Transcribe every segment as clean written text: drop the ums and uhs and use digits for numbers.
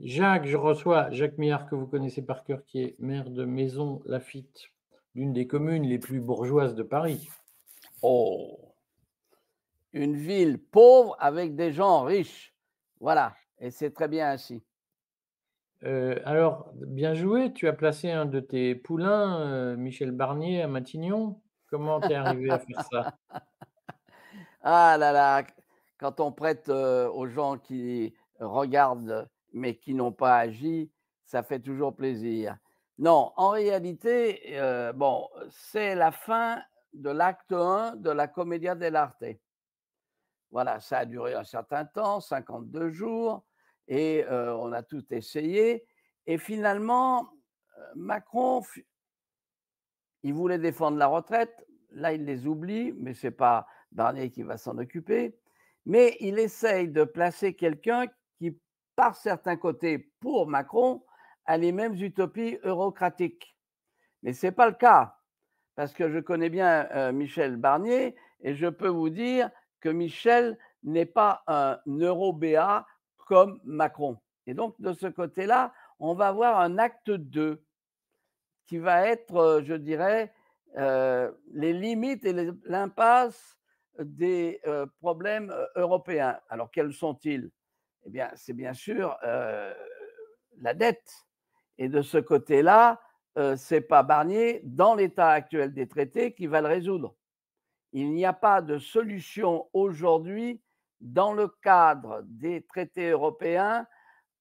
Jacques, je reçois Jacques Millard, que vous connaissez par cœur, qui est maire de Maisons-Laffitte, l'une des communes les plus bourgeoises de Paris. Oh, une ville pauvre avec des gens riches. Voilà, et c'est très bien ainsi. Alors, bien joué, tu as placé un de tes poulains, Michel Barnier, à Matignon. Comment t'es arrivé à faire ça? Ah là là, quand on prête, aux gens qui regardent, mais qui n'ont pas agi, ça fait toujours plaisir. Non, en réalité, bon, c'est la fin de l'acte 1 de la Commedia dell'arte. Voilà, ça a duré un certain temps, 52 jours et on a tout essayé et finalement, Macron il voulait défendre la retraite. Là, il les oublie, mais ce n'est pas Barnier qui va s'en occuper. Mais il essaye de placer quelqu'un qui, par certains côtés, pour Macron, a les mêmes utopies eurocratiques. Mais ce n'est pas le cas, parce que je connais bien Michel Barnier et je peux vous dire que Michel n'est pas un eurobéat comme Macron. Et donc, de ce côté-là, on va avoir un acte 2 qui va être, je dirais, les limites et l'impasse des problèmes européens. Alors, quels sont-ils? Eh bien, c'est bien sûr la dette. Et de ce côté-là, ce n'est pas Barnier, dans l'état actuel des traités, qui va le résoudre. Il n'y a pas de solution aujourd'hui dans le cadre des traités européens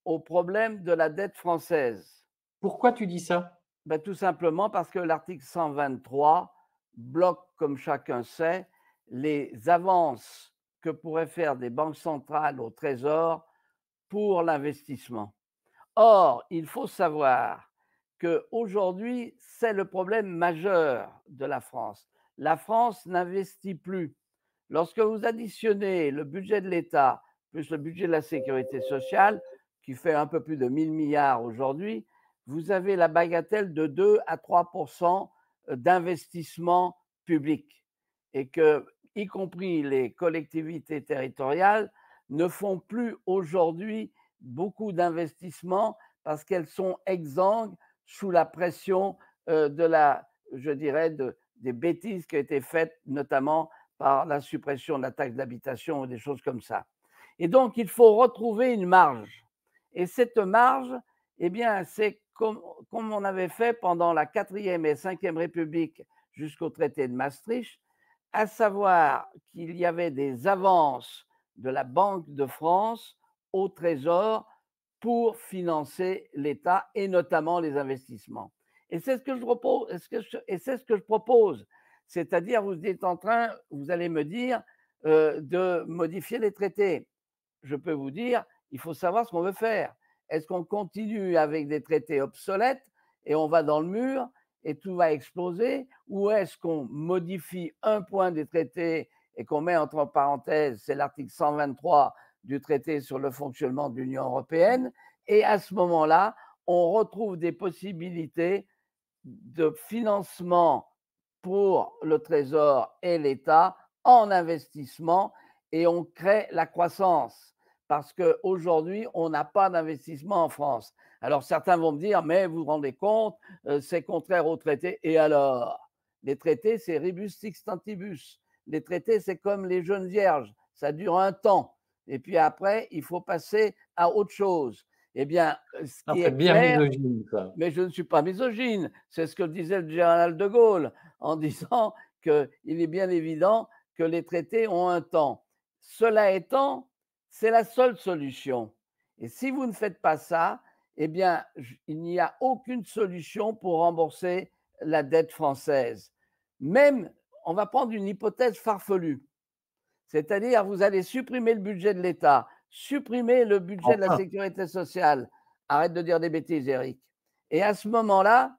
au problème de la dette française. Pourquoi tu dis ça? Ben, tout simplement parce que l'article 123 bloque, comme chacun sait, les avances que pourraient faire des banques centrales au Trésor pour l'investissement. Or, il faut savoir qu'aujourd'hui, c'est le problème majeur de la France. La France n'investit plus. Lorsque vous additionnez le budget de l'État plus le budget de la sécurité sociale, qui fait un peu plus de 1000 milliards aujourd'hui, vous avez la bagatelle de 2 à 3% d'investissement public. Et que, y compris les collectivités territoriales, ne font plus aujourd'hui beaucoup d'investissements parce qu'elles sont exsangues sous la pression de la, je dirais, des bêtises qui ont été faites, notamment par la suppression de la taxe d'habitation ou des choses comme ça. Et donc, il faut retrouver une marge. Et cette marge, eh bien, c'est comme on avait fait pendant la 4e et 5e République jusqu'au traité de Maastricht, à savoir qu'il y avait des avances de la Banque de France au Trésor pour financer l'État et notamment les investissements. Et c'est ce que je propose, et c'est ce que je propose. C'est-à-dire, vous êtes en train, vous allez me dire, de modifier les traités. Je peux vous dire, il faut savoir ce qu'on veut faire. Est-ce qu'on continue avec des traités obsolètes et on va dans le mur et tout va exploser, ou est-ce qu'on modifie un point des traités et qu'on met entre parenthèses, c'est l'article 123 du traité sur le fonctionnement de l'Union européenne, et à ce moment-là, on retrouve des possibilités de financement pour le Trésor et l'État en investissement et on crée la croissance. Parce qu'aujourd'hui, on n'a pas d'investissement en France. Alors certains vont me dire, mais vous vous rendez compte, c'est contraire aux traités. Et alors? Les traités, c'est rebus sixtantibus. Les traités, c'est comme les jeunes vierges. Ça dure un temps. Et puis après, il faut passer à autre chose. Eh bien, ce Ah, qui c'est est bien clair, misogyne, ça. mais je ne suis pas misogyne. C'est ce que disait le général de Gaulle en disant qu'il est bien évident que les traités ont un temps. Cela étant, c'est la seule solution. Et si vous ne faites pas ça, eh bien, il n'y a aucune solution pour rembourser la dette française. Même, on va prendre une hypothèse farfelue. C'est-à-dire, vous allez supprimer le budget de l'État, supprimer le budget de la Enfin, sécurité sociale. Arrête de dire des bêtises, Eric. Et à ce moment-là,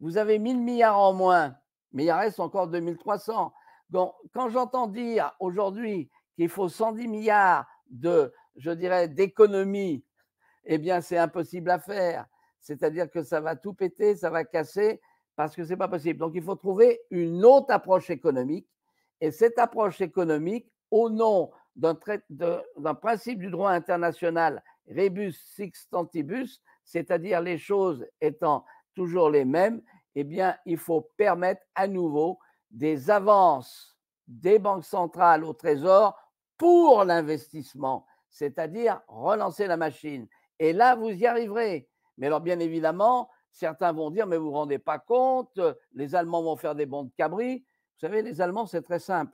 vous avez 1000 milliards en moins, mais il reste encore 2300. Donc, quand j'entends dire aujourd'hui qu'il faut 110 milliards de, je dirais, d'économies, eh bien, c'est impossible à faire. C'est-à-dire que ça va tout péter, ça va casser, parce que c'est pas possible. Donc, il faut trouver une autre approche économique. Et cette approche économique, au nom d'un principe du droit international rebus sic stantibus, c'est-à-dire les choses étant toujours les mêmes, eh bien, il faut permettre à nouveau des avances des banques centrales au Trésor pour l'investissement, c'est-à-dire relancer la machine. Et là, vous y arriverez. Mais alors, bien évidemment, certains vont dire, mais vous ne vous rendez pas compte, les Allemands vont faire des bons de cabri. Vous savez, les Allemands, c'est très simple.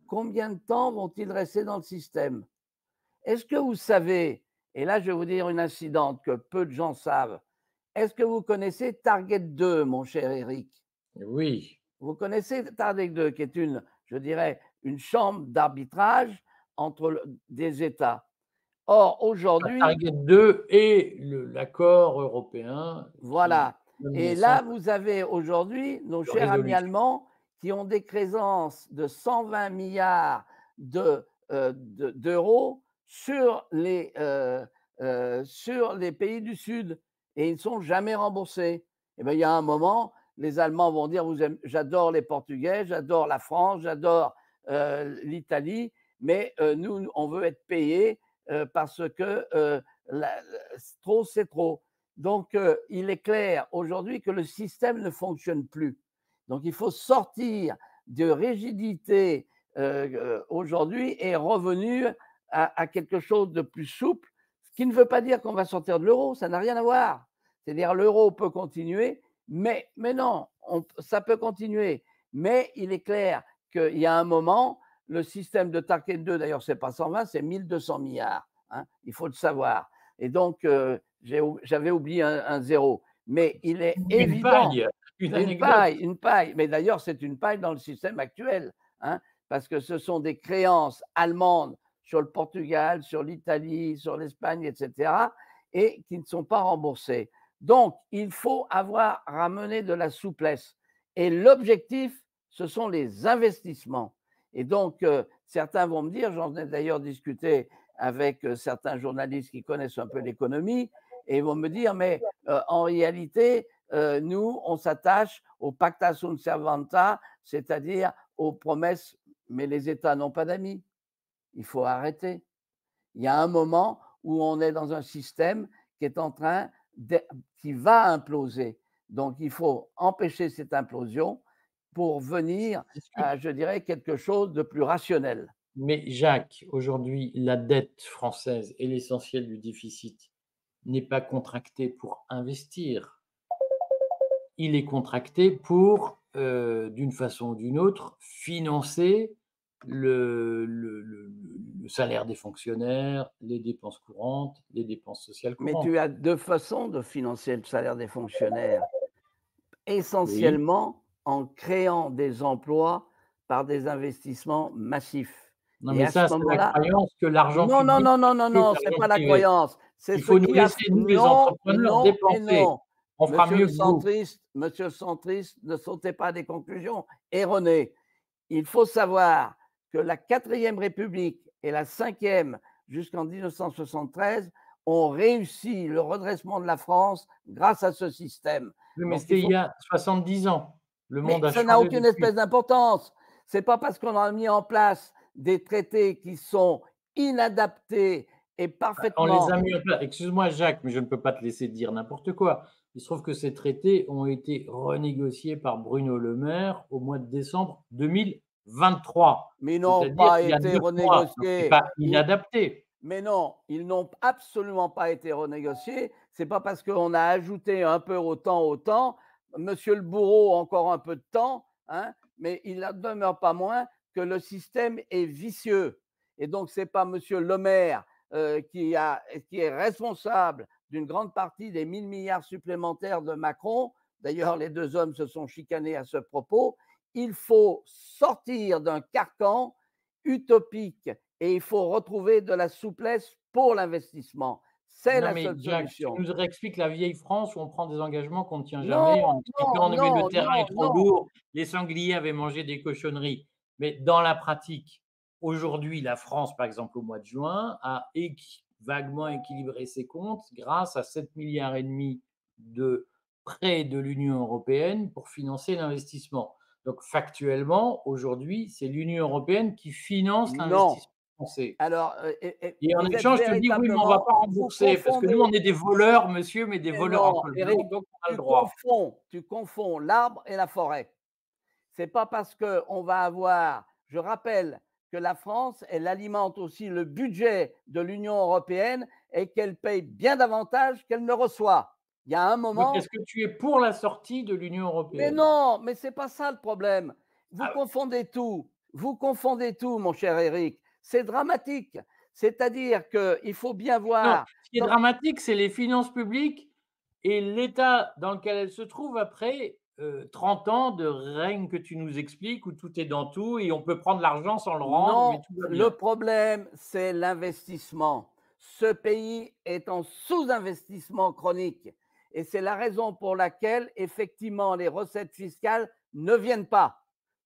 Combien de temps vont-ils rester dans le système? Est-ce que vous savez, et là je vais vous dire une incidente que peu de gens savent, est-ce que vous connaissez Target 2, mon cher Eric? Oui. Vous connaissez Target 2, qui est une, je dirais, une chambre d'arbitrage entre des États. Or, aujourd'hui, Target 2 et l'accord européen qui voilà. donne Et naissance là, vous avez aujourd'hui nos de chers amis résolution. allemands qui ont des créances de 120 milliards d'euros sur les pays du Sud et ils ne sont jamais remboursés. Et bien, il y a un moment, les Allemands vont dire j'adore les Portugais, j'adore la France, j'adore l'Italie, mais nous, on veut être payés parce que trop, c'est trop. Donc, il est clair aujourd'hui que le système ne fonctionne plus. Donc, il faut sortir de rigidité aujourd'hui et revenir à quelque chose de plus souple, ce qui ne veut pas dire qu'on va sortir de l'euro, ça n'a rien à voir. C'est-à-dire l'euro peut continuer, mais non, ça peut continuer. Mais il est clair qu'il y a un moment, le système de Target 2, d'ailleurs, c'est pas 120, c'est 1200 milliards. Hein, il faut le savoir. Et donc, j'avais oublié un zéro. Mais il est Une évident, paille, une anecdote. une paille. Mais d'ailleurs, c'est une paille dans le système actuel, hein, parce que ce sont des créances allemandes sur le Portugal, sur l'Italie, sur l'Espagne, etc., et qui ne sont pas remboursées. Donc, il faut avoir ramené de la souplesse. Et l'objectif, ce sont les investissements. Et donc, certains vont me dire, j'en ai d'ailleurs discuté avec certains journalistes qui connaissent un peu l'économie, et ils vont me dire, mais en réalité, nous, on s'attache au pacta sunt servanda, c'est-à-dire aux promesses, mais les États n'ont pas d'amis. Il faut arrêter. Il y a un moment où on est dans un système qui est en train qui va imploser. Donc, il faut empêcher cette implosion pour venir à, je dirais, quelque chose de plus rationnel. Mais Jacques, aujourd'hui, la dette française et l'essentiel du déficit n'est pas contracté pour investir. Il est contracté pour, d'une façon ou d'une autre, financer le salaire des fonctionnaires, les dépenses courantes, les dépenses sociales Mais courantes. tu as deux façons de financer le salaire des fonctionnaires. Oui. Essentiellement en créant des emplois par des investissements massifs. Non, Et mais à ce ça, c'est la moment-là, croyance que l'argent non, non, public non, non, est non, mieux que non, c'est l'argent pas la privé. croyance. C'est Il ce faut nous qui a laisser, nous, les non, entrepreneurs, non et dépenser. non. On fera mieux que vous. Monsieur le centriste, ne sautez pas à des conclusions erronées. Il faut savoir que la quatrième République et la cinquième jusqu'en 1973 ont réussi le redressement de la France grâce à ce système. Oui, mais Donc il c'était il y faut a 70 ans. Le mais monde a ça n'a changé aucune depuis. espèce d'importance. C'est pas parce qu'on a mis en place des traités qui sont inadaptés et On les a parfaitement. mis en place. Excuse-moi, Jacques, mais je ne peux pas te laisser dire n'importe quoi. Il se trouve que ces traités ont été renégociés par Bruno Le Maire au mois de décembre 2023, Mais ils n'ont c'est-à-dire pas il y a été 9 mois. Donc c'est renégociés. pas inadapté. Mais non, ils n'ont absolument pas été renégociés. C'est pas parce qu'on a ajouté un peu au temps, Monsieur le bourreau encore un peu de temps, hein, mais il n'en demeure pas moins que le système est vicieux. Et donc c'est pas Monsieur Le Maire qui est responsable d'une grande partie des 1 000 milliards supplémentaires de Macron. D'ailleurs, les deux hommes se sont chicanés à ce propos. Il faut sortir d'un carcan utopique et il faut retrouver de la souplesse pour l'investissement. C'est Non, la mais seule Jacques, tu solution. nous réexpliques la vieille France où on prend des engagements qu'on ne tient Non, jamais en non, expliquant: «Non, mais non, le terrain non, est trop non. lourd, les sangliers avaient mangé des cochonneries». Mais dans la pratique, aujourd'hui, la France, par exemple, au mois de juin, a vaguement équilibré ses comptes grâce à 7,5 milliards de prêts de l'Union européenne pour financer l'investissement. Donc factuellement, aujourd'hui, c'est l'Union européenne qui finance Non, l'investissement. Français. alors, Et en vous êtes échange, je te dis: «Oui, mais on ne va véritablement, pas vous rembourser parce que nous, confondez. on est des voleurs, monsieur, mais des Mais voleurs un non, peu blancs, Éric, donc on a le tu droit». tu confonds l'arbre et la forêt. C'est pas parce qu'on va avoir, je rappelle que la France, elle alimente aussi le budget de l'Union européenne et qu'elle paye bien davantage qu'elle ne reçoit. Il y a un Donc moment, est-ce que tu es pour la sortie de l'Union mais européenne? non, mais c'est pas ça le problème. Vous Ah, confondez tout. Vous confondez tout, mon cher Éric. C'est dramatique. C'est-à-dire qu'il faut bien non, voir. ce qui est dramatique, c'est les finances publiques et l'état dans lequel elles se trouvent après, 30 ans de règne que tu nous expliques où tout est dans tout et on peut prendre l'argent sans le rendre, mais Non, tout va le bien. problème, c'est l'investissement. Ce pays est en sous-investissement chronique. Et c'est la raison pour laquelle, effectivement, les recettes fiscales ne viennent pas.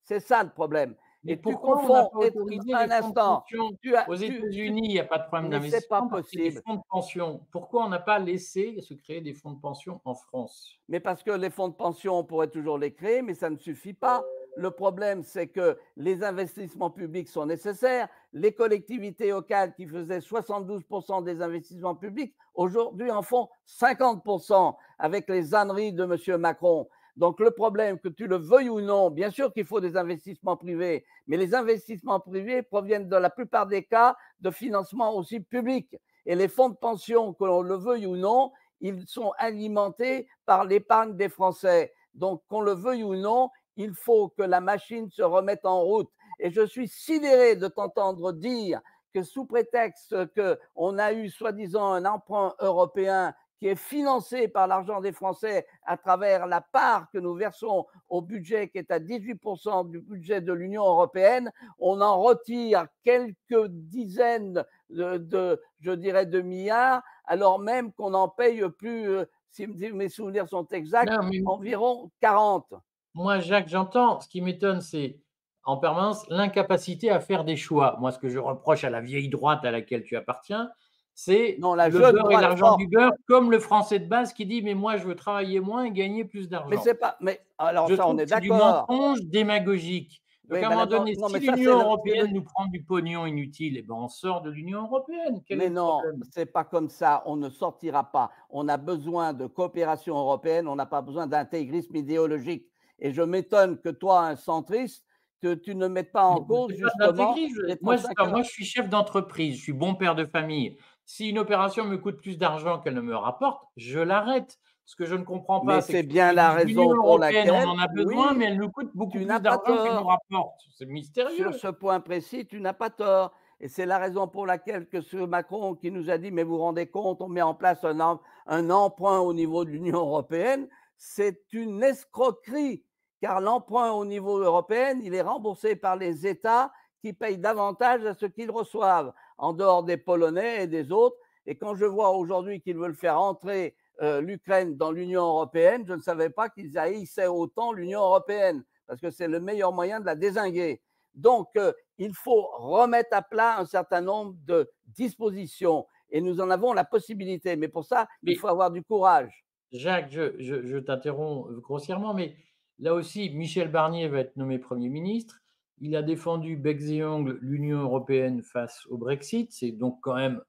C'est ça le problème. Mais Et tu pourquoi on n'a confonds, pas autorisé les un fonds de instant, pension? Aux États-Unis, il n'y a pas de problème mais c'est pas d'investissement parce qu'il y a des possible. fonds de pension. Pourquoi on n'a pas laissé se créer des fonds de pension en France? Mais parce que les fonds de pension, on pourrait toujours les créer, mais ça ne suffit pas. Le problème, c'est que les investissements publics sont nécessaires. Les collectivités locales qui faisaient 72% des investissements publics, aujourd'hui en font 50% avec les âneries de M. Macron. Donc le problème, que tu le veuilles ou non, bien sûr qu'il faut des investissements privés, mais les investissements privés proviennent dans la plupart des cas de financements aussi publics. Et les fonds de pension, que l'on le veuille ou non, ils sont alimentés par l'épargne des Français. Donc, qu'on le veuille ou non, il faut que la machine se remette en route. Et je suis sidéré de t'entendre dire que sous prétexte qu'on a eu soi-disant un emprunt européen qui est financé par l'argent des Français à travers la part que nous versons au budget qui est à 18% du budget de l'Union européenne, on en retire quelques dizaines je dirais, de milliards, alors même qu'on en paye plus, si mes souvenirs sont exacts, Non, mais environ 40. moi, Jacques, j'entends. Ce qui m'étonne, c'est en permanence l'incapacité à faire des choix. Moi, ce que je reproche à la vieille droite à laquelle tu appartiens, c'est Non, la le jeune beurre et droite l'argent du forte. beurre, comme le français de base qui dit: «Mais moi, je veux travailler moins et gagner plus Mais d'argent». c'est pas. Mais alors Je ça, on trouve est que c'est du d'accord. mensonge démagogique. Donc Oui, à un mais moment donné, non, si mais ça, l'Union c'est le. européenne nous prend du pognon inutile, eh ben, on sort de l'Union européenne. Quel est Mais le non, problème? c'est pas comme ça. On ne sortira pas. On a besoin de coopération européenne. On n'a pas besoin d'intégrisme idéologique. Et je m'étonne que toi, un centriste, que tu ne mettes pas Mais en cause c'est pas de justement l'intégrisme. les Moi, 35 heures. moi, je suis chef d'entreprise, je suis bon père de famille. Si une opération me coûte plus d'argent qu'elle ne me rapporte, je l'arrête. Ce que je ne comprends pas, Mais c'est que c'est tu bien me la dises: «L'Union raison pour européenne, on laquelle, en a besoin, mais oui, elle nous coûte beaucoup tu plus n'as pas d'argent qu'elle nous tort. rapporte». C'est Sur mystérieux. ce point précis, tu n'as pas tort. Et c'est la raison pour laquelle que ce Macron qui nous a dit, mais vous vous rendez compte, on met en place un emprunt au niveau de l'Union européenne, c'est une escroquerie, car l'emprunt au niveau européen, il est remboursé par les États qui payent davantage à ce qu'ils reçoivent, en dehors des Polonais et des autres. Et quand je vois aujourd'hui qu'ils veulent faire entrer l'Ukraine dans l'Union européenne, je ne savais pas qu'ils haïssaient autant l'Union européenne, parce que c'est le meilleur moyen de la dézinguer. Donc, il faut remettre à plat un certain nombre de dispositions et nous en avons la possibilité. Mais pour ça, il Mais faut avoir du courage. Jacques, je t'interromps grossièrement, mais là aussi, Michel Barnier va être nommé Premier ministre. Il a défendu becs et ongles l'Union européenne face au Brexit. C'est donc quand même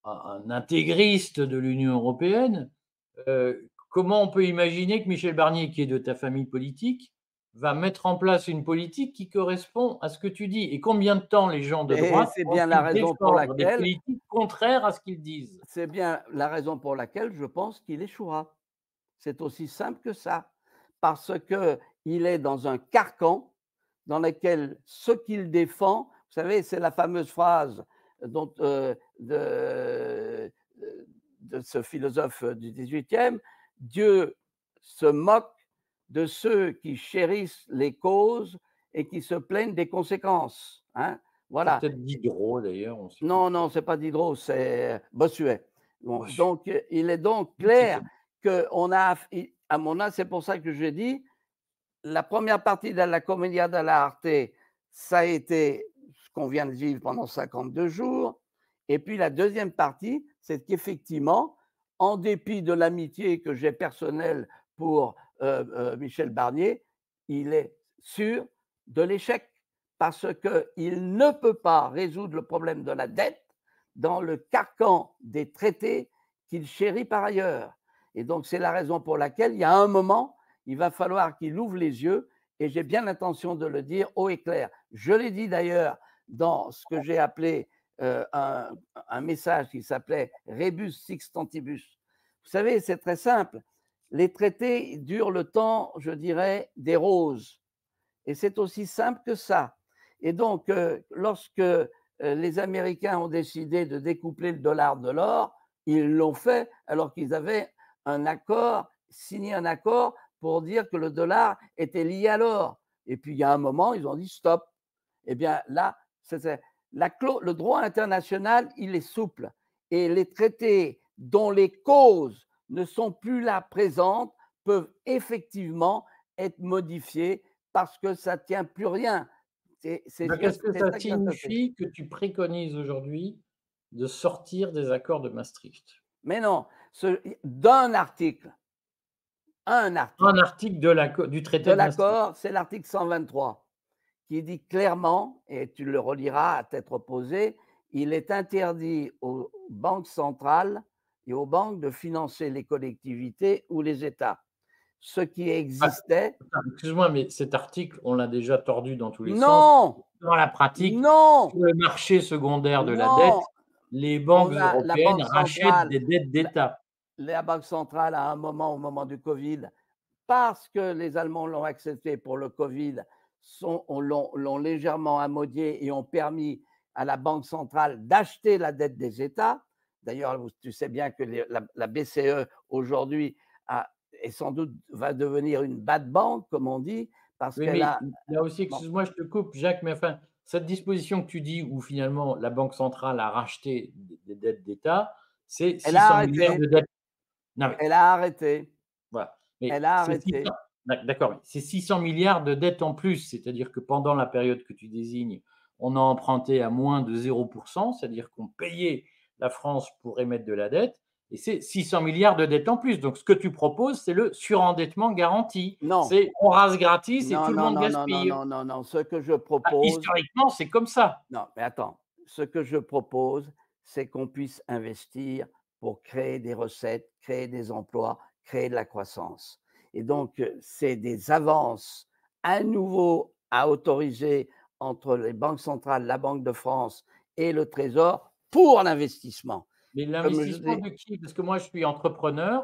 un intégriste de l'Union européenne. Comment on peut imaginer que Michel Barnier, qui est de ta famille politique, va mettre en place une politique qui correspond à ce que tu dis? Et combien de temps les gens de Et droite c'est bien la vont-ils raison pour défendre des laquelle, politiques contraires à ce qu'ils disent? je pense qu'il échouera. C'est aussi simple que ça. Parce qu'il est dans un carcan dans lequel ce qu'il défend, vous savez, c'est la fameuse phrase dont, de ce philosophe du 18e, Dieu se moque de ceux qui chérissent les causes et qui se plaignent des conséquences. Hein. C'est Voilà. peut-être Diderot d'ailleurs, on ne sait plus Non, trop. non, c'est pas Diderot, c'est Bossuet. Bon, Bosch. donc, il est donc C'est clair étonnant. qu'on a, à mon avis, c'est pour ça que j'ai dit, la première partie de la Commedia dell'arte, ça a été ce qu'on vient de vivre pendant 52 jours. Et puis la deuxième partie, c'est qu'effectivement, en dépit de l'amitié que j'ai personnelle pour Michel Barnier, il est sûr de l'échec parce qu'il ne peut pas résoudre le problème de la dette dans le carcan des traités qu'il chérit par ailleurs. Et donc, c'est la raison pour laquelle, il y a un moment, il va falloir qu'il ouvre les yeux, et j'ai bien l'intention de le dire haut et clair. Je l'ai dit d'ailleurs dans ce que j'ai appelé un message qui s'appelait Rebus Sixtantibus. Vous savez, c'est très simple. Les traités durent le temps, je dirais, des roses. Et c'est aussi simple que ça. Et donc, lorsque les Américains ont décidé de découpler le dollar de l'or, ils l'ont fait alors qu'ils avaient un accord, signé un accord pour dire que le dollar était lié à l'or. Et puis, il y a un moment, ils ont dit stop. Eh bien, là, le droit international, il est souple. Et les traités dont les causes ne sont plus là présentes peuvent effectivement être modifiés parce que ça ne tient plus rien. Qu'est-ce que ça Ça qui va se passer. signifie que tu préconises aujourd'hui de sortir des accords de Maastricht? Mais non, d'un article, un Un article article du de traité de Maastricht. l'accord, c'est l'article 123, qui dit clairement, et tu le reliras à tête reposée, il est interdit aux banques centrales et aux banques de financer les collectivités ou les États. Ce qui Ah, existait, attends, excuse-moi, mais cet article, on l'a déjà tordu dans tous les sens. non, Dans la pratique, non, sur le marché secondaire de la non, dette, les banques on a la européennes banque rachètent centrale, des dettes la, d'État. la banque centrale à un moment, au moment du Covid, parce que les Allemands l'ont accepté pour le Covid, l'ont légèrement amodié et ont permis à la Banque centrale d'acheter la dette des États. D'ailleurs, tu sais bien que la BCE aujourd'hui et sans doute va devenir une bad bank, comme on dit, parce Oui, qu'elle mais a. là aussi, Bon, excuse-moi, je te coupe, Jacques, mais enfin, cette disposition que tu dis où finalement la Banque centrale a racheté des dettes d'État, c'est elle a 600 milliards arrêté, de dettes. Non, mais elle a arrêté, voilà, mais elle a c'est 600, arrêté. d'accord, mais c'est 600 milliards de dettes en plus, c'est-à-dire que pendant la période que tu désignes, on a emprunté à moins de 0%, c'est-à-dire qu'on payait la France pour émettre de la dette, et c'est 600 milliards de dettes en plus. Donc ce que tu proposes, c'est le surendettement garanti. Non, C'est on rase gratis et non, tout le non, monde non, non, non, gaspille. non, non, non. Ce que je Ah, propose, historiquement, c'est comme ça. non, mais attends, ce que je propose, c'est qu'on puisse investir pour créer des recettes, créer des emplois, créer de la croissance. Et donc, c'est des avances à nouveau à autoriser entre les banques centrales, la Banque de France et le Trésor pour l'investissement. Mais Comme je l'investissement dis, de qui? Parce que moi, je suis entrepreneur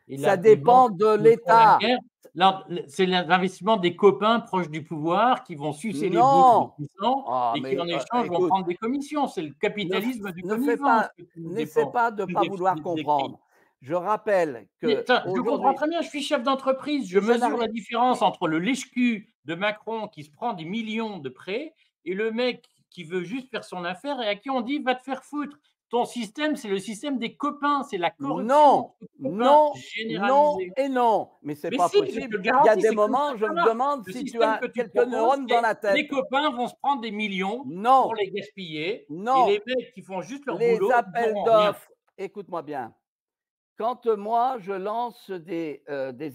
et ça les banques dépend de me font la l'État. guerre. Là, c'est l'investissement des copains proches du pouvoir qui vont sucer les bouches des Non. puissants Ah, et qui, mais en échange, vont écoute, prendre des commissions. C'est le Ne, capitalisme du ne fais connivence pas, que tu nous n'essaie pas de ne tu pas vouloir décris. comprendre. Je rappelle Mais que attends, je comprends aujourd'hui, très bien, je suis chef d'entreprise, je mais ça n'a mesure rien. la différence entre le lèche-cul de Macron qui se prend des millions de prêts et le mec qui veut juste faire son affaire et à qui on dit va te faire foutre. Ton système, c'est le système des copains, c'est la corruption Non, entre copains non, non généralisée. et non. Mais c'est Mais pas si, je te possible. le Il y a garantis, des c'est comme ça moments, que je ça me marche. demande Le si tu système as que tu quelques proposes, neurones dans c'est la les tête. copains vont se prendre des millions pour Non, les gaspiller et non. les mecs qui font juste leur Les boulot, ils appels n'auront rien. d'offres, écoute-moi bien. Quand moi, je lance des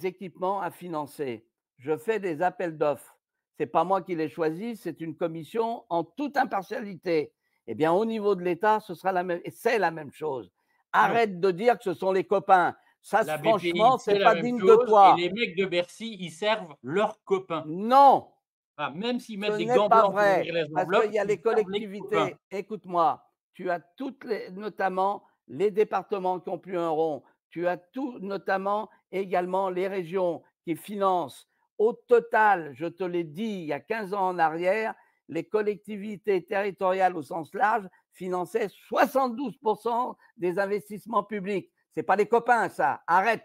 équipements à financer, je fais des appels d'offres. C'est pas moi qui les choisis, c'est une commission en toute impartialité. Eh bien, au niveau de l'État, ce sera la même, et c'est la même chose. Non. Arrête de dire que ce sont les copains. Ça, La BPI, franchement, c'est c'est la pas même digne de chose et toi. les mecs de Bercy, ils servent leurs copains. Non, Ah, même s'ils ce mettent des n'est gants pas blancs pour vrai, ouvrir les parce qu'il enveloppes, y a ils les servent les copains. collectivités. Écoute-moi, tu as notamment les départements qui ont plus un rond. Tu as tout, notamment également les régions qui financent. Au total, je te l'ai dit il y a 15 ans en arrière, les collectivités territoriales au sens large finançaient 72% des investissements publics. C'est pas les copains, ça. Arrête.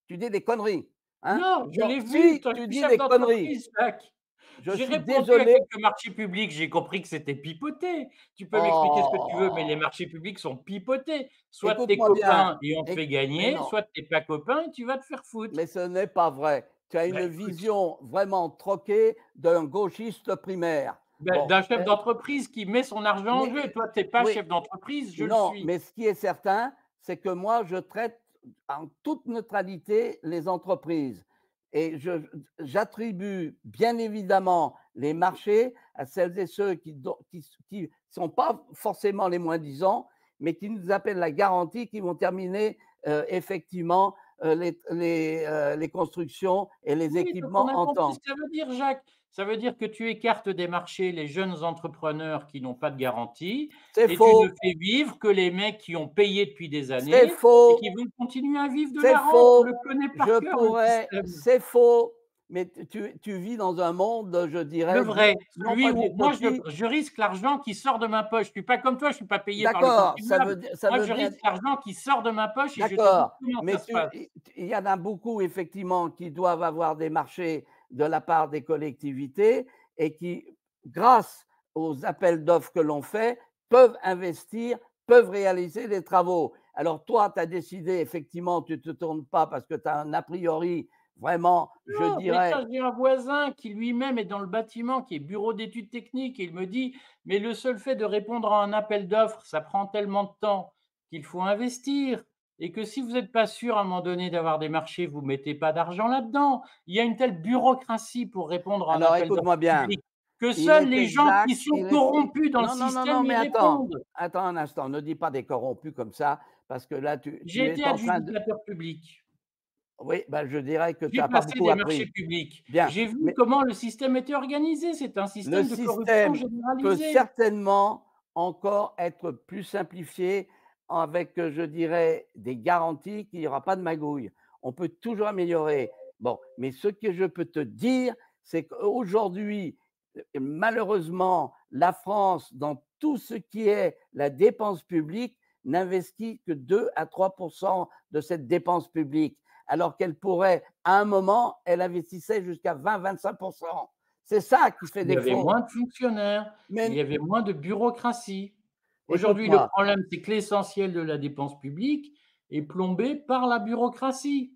Tu dis des conneries. Hein? Non, je Non, l'ai vu, si toi, je tu suis dis chef des conneries, d'entreprise, Jacques. je J'ai suis répondu à désolé. quelques marchés publics, j'ai compris que c'était pipoté. Tu peux m'expliquer ce que tu veux, mais les Oh, marchés publics sont pipotés. Soit tu es écoute-moi bien. copain et on te fait Mais gagner, non, soit tu es pas copain et tu vas te faire foutre. mais ce n'est pas vrai. Tu as Bah, une écoute, vision vraiment troquée d'un gauchiste primaire. bah, Bon, d'un chef d'entreprise qui met son argent en mais jeu. Toi, tu es pas oui, chef d'entreprise, je le non, suis. mais ce qui est certain, c'est que moi, je traite en toute neutralité les entreprises. Et j'attribue bien évidemment les marchés à celles et ceux qui sont pas forcément les moins-disants, mais qui nous appellent la garantie, qui vont terminer effectivement les constructions et les Oui, donc on équipements a en compris ce temps. que ça veut dire, Jacques. Ça veut dire que tu écartes des marchés les jeunes entrepreneurs qui n'ont pas de garantie C'est et tu ne faux, fais vivre que les mecs qui ont payé depuis des c'est années et faux. qui vont continuer à vivre de C'est la rente. On faux. le connaît par Je cœur, le pourrais système. C'est faux, mais tu vis dans un monde, je Le dirais, vrai, non celui pas où moi d'utopie. je risque l'argent qui sort de ma poche. Je suis pas comme toi, je suis pas payé par le D'accord, contribuable. ça Moi, veut je bien risque l'argent qui sort de ma poche et je te dis d'accord, comment ça mais se passe. il y en a beaucoup effectivement qui doivent avoir des marchés de la part des collectivités et qui, grâce aux appels d'offres que l'on fait, peuvent investir, peuvent réaliser des travaux. Alors toi, tu as décidé effectivement, tu ne te tournes pas parce que tu as un a priori vraiment, je Non, mais dirais tiens, j'ai un voisin qui lui-même est dans le bâtiment, qui est bureau d'études techniques et il me dit: «Mais le seul fait de répondre à un appel d'offres, ça prend tellement de temps qu'il faut investir et que si vous n'êtes pas sûr à un moment donné d'avoir des marchés, vous mettez pas d'argent là-dedans. Il y a une telle bureaucratie pour répondre à un alors appel d'offres écoute-moi bien, public que il seuls est les gens qui exact, sont corrompus dans le non, non, non, non, système y mais répondent. attends un instant, ne dis pas des corrompus comme ça, parce que là, J'ai tu été es en train de adjudicateur public. oui, bah, je dirais que tu J'ai as pas passé beaucoup des marchés appris. publics. Bien, J'ai vu mais comment le système était organisé. C'est un le système de corruption système peut généralisée. certainement encore être plus simplifié avec, je dirais, des garanties qu'il n'y aura pas de magouille. On peut toujours améliorer. Bon, mais ce que je peux te dire, c'est qu'aujourd'hui, malheureusement, la France, dans tout ce qui est la dépense publique, n'investit que 2 à 3 de cette dépense publique, alors qu'elle pourrait, à un moment, elle investissait jusqu'à 20-25. C'est ça qui fait Il y avait défaut. moins de fonctionnaires, il y Mais avait moins de bureaucratie. Aujourd'hui, le écoute-moi, problème, c'est que l'essentiel de la dépense publique est plombé par la bureaucratie.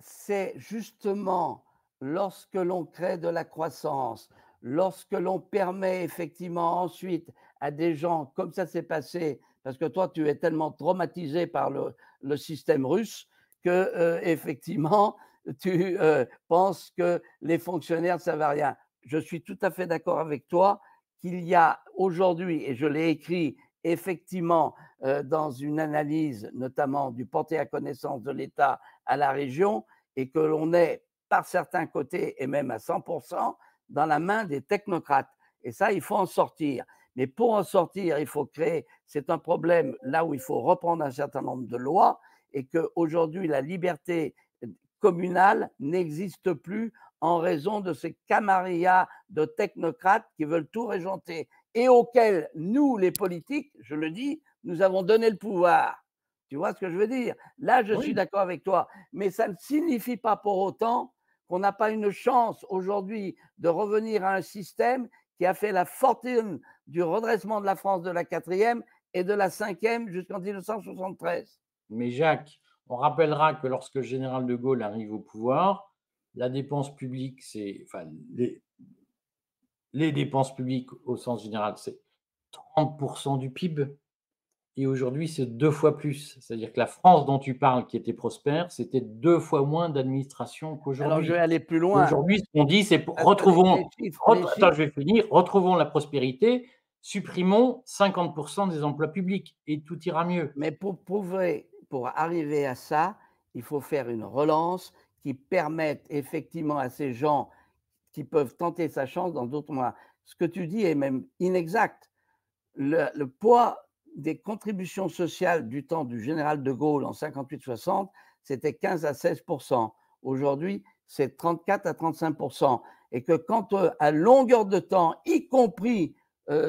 c'est justement lorsque l'on crée de la croissance, lorsque l'on permet effectivement ensuite à des gens, comme ça s'est passé, parce que toi, tu es tellement traumatisé par le système russe que, effectivement, tu penses que les fonctionnaires ne servent à rien. Je suis tout à fait d'accord avec toi qu'il y a aujourd'hui, et je l'ai écrit effectivement dans une analyse notamment du porté à connaissance de l'État à la région, et que l'on est par certains côtés et même à 100% dans la main des technocrates. Et ça, il faut en sortir. Mais pour en sortir, il faut créer, c'est un problème là où il faut reprendre un certain nombre de lois et qu'aujourd'hui, la liberté communale n'existe plus en raison de ces camarillas de technocrates qui veulent tout régenter et auxquels nous, les politiques, je le dis, nous avons donné le pouvoir. Tu vois ce que je veux dire? Là, je suis Oui, d'accord avec toi, mais ça ne signifie pas pour autant qu'on n'a pas une chance aujourd'hui de revenir à un système qui a fait la fortune du redressement de la France de la quatrième et de la cinquième jusqu'en 1973. mais Jacques, on rappellera que lorsque le général de Gaulle arrive au pouvoir, la dépense publique, c'est enfin les dépenses publiques au sens général, c'est 30 du PIB. Et aujourd'hui, c'est 2 fois plus. C'est-à-dire que la France dont tu parles, qui était prospère, c'était 2 fois moins d'administration Alors, je vais qu'aujourd'hui. aller plus loin, Aujourd'hui, ce qu'on dit, c'est pour parce que retrouvons ret les attends, chiffres, je vais finir, retrouvons la prospérité, supprimons 50 des emplois publics et tout ira mieux. mais pour arriver à ça, il faut faire une relance qui permette effectivement à ces gens qui peuvent tenter sa chance dans d'autres mois. Ce que tu dis est même inexact. Le poids des contributions sociales du temps du général de Gaulle en 58-60, c'était 15 à 16. Aujourd'hui, c'est 34 à 35. Et que quand, à longueur de temps, y compris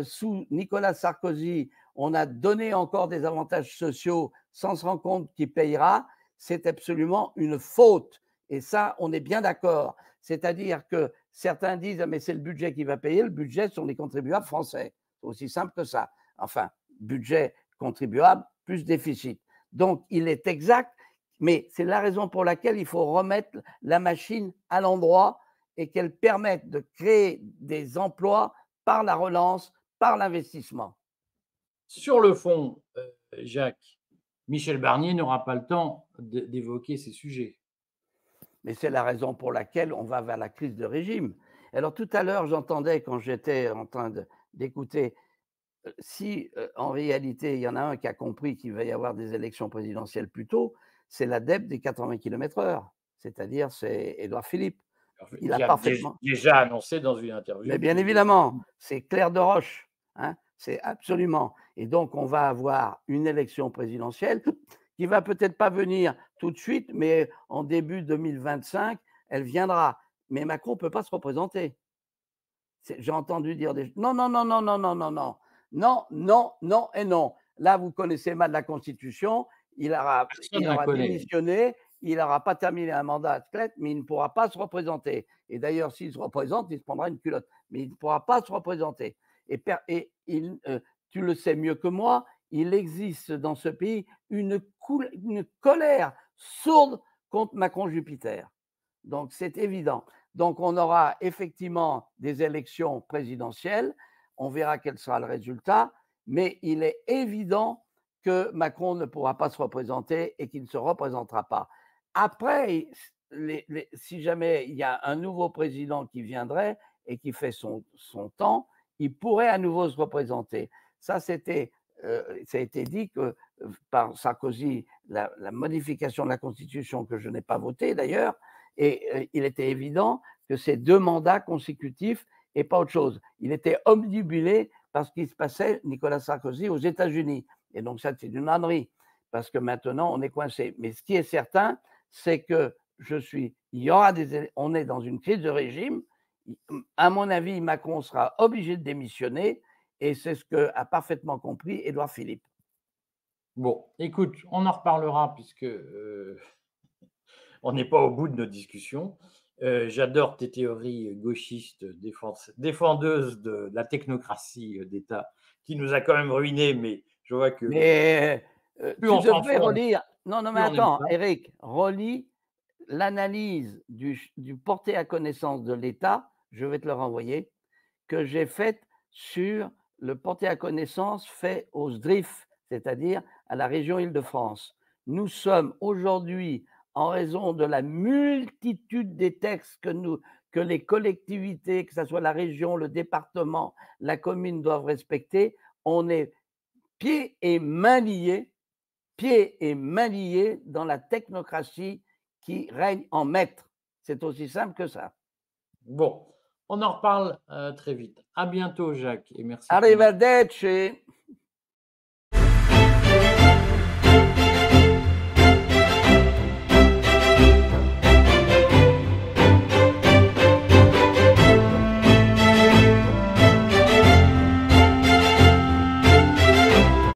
sous Nicolas Sarkozy, on a donné encore des avantages sociaux sans se rendre compte qui payera, c'est absolument une faute. Et ça, on est bien d'accord. C'est-à-dire que certains disent, ah, mais c'est le budget qui va payer. Le budget sont les contribuables français. C'est aussi simple que ça. Enfin, budget contribuable plus déficit. Donc, il est exact, mais c'est la raison pour laquelle il faut remettre la machine à l'endroit et qu'elle permette de créer des emplois par la relance, par l'investissement. Sur le fond, Jacques, Michel Barnier n'aura pas le temps d'évoquer ces sujets. Mais c'est la raison pour laquelle on va vers la crise de régime. Alors tout à l'heure, j'entendais quand j'étais en train d'écouter, si en réalité il y en a un qui a compris qu'il va y avoir des élections présidentielles plus tôt, c'est l'adepte des 80 km/h, c'est-à-dire c'est Édouard Philippe. Il a Qui a parfaitement. déjà annoncé dans une Mais interview bien qu'il. évidemment, c'est clair de roche, hein, c'est absolument. Et donc, on va avoir une élection présidentielle qui va peut-être pas venir tout de suite, mais en début 2025, elle viendra. Mais Macron ne peut pas se représenter. J'ai entendu dire des non, non, non, non, non, non, non, non, non, non, non et non. Là, vous connaissez mal la Constitution. Personne Il ne la aura connaît. démissionné, il n'aura pas terminé un mandat athlète, mais il ne pourra pas se représenter. Et d'ailleurs, s'il se représente, il se prendra une culotte, mais il ne pourra pas se représenter. Tu le sais mieux que moi, il existe dans ce pays une colère sourde contre Macron-Jupiter. Donc, c'est évident. Donc, on aura effectivement des élections présidentielles. On verra quel sera le résultat. Mais il est évident que Macron ne pourra pas se représenter et qu'il ne se représentera pas. Après, si jamais il y a un nouveau président qui viendrait et qui fait son temps, il pourrait à nouveau se représenter. Ça, ça a été dit que par Sarkozy, la modification de la Constitution, que je n'ai pas votée d'ailleurs, et il était évident que c'est 2 mandats consécutifs et pas autre chose. Il était obnubilé par ce qui se passait, Nicolas Sarkozy, aux États-Unis. Et donc ça, c'est une ânerie, parce que maintenant, on est coincé. Mais ce qui est certain, c'est que on est dans une crise de régime. À mon avis, Macron sera obligé de démissionner, et c'est ce qu'a parfaitement compris Édouard Philippe. Bon, écoute, on en reparlera puisque on n'est pas au bout de nos discussions. J'adore tes théories gauchistes défendeuses de la technocratie d'État qui nous a quand même ruinés, mais je vois que Mais plus tu on devrais s'enfonce, relire. Non, non, mais plus on aime attends, ça. Eric, relis l'analyse du porté à connaissance de l'État, je vais te le renvoyer, que j'ai faite sur le porté à connaissance fait au SDRIF, c'est-à-dire à la région Île-de-France. Nous sommes aujourd'hui, en raison de la multitude des textes que les collectivités, que ce soit la région, le département, la commune doivent respecter, on est pieds et mains liés dans la technocratie qui règne en maître. C'est aussi simple que ça. Bon, on en reparle très vite. À bientôt, Jacques, et merci pour. Arrivederci.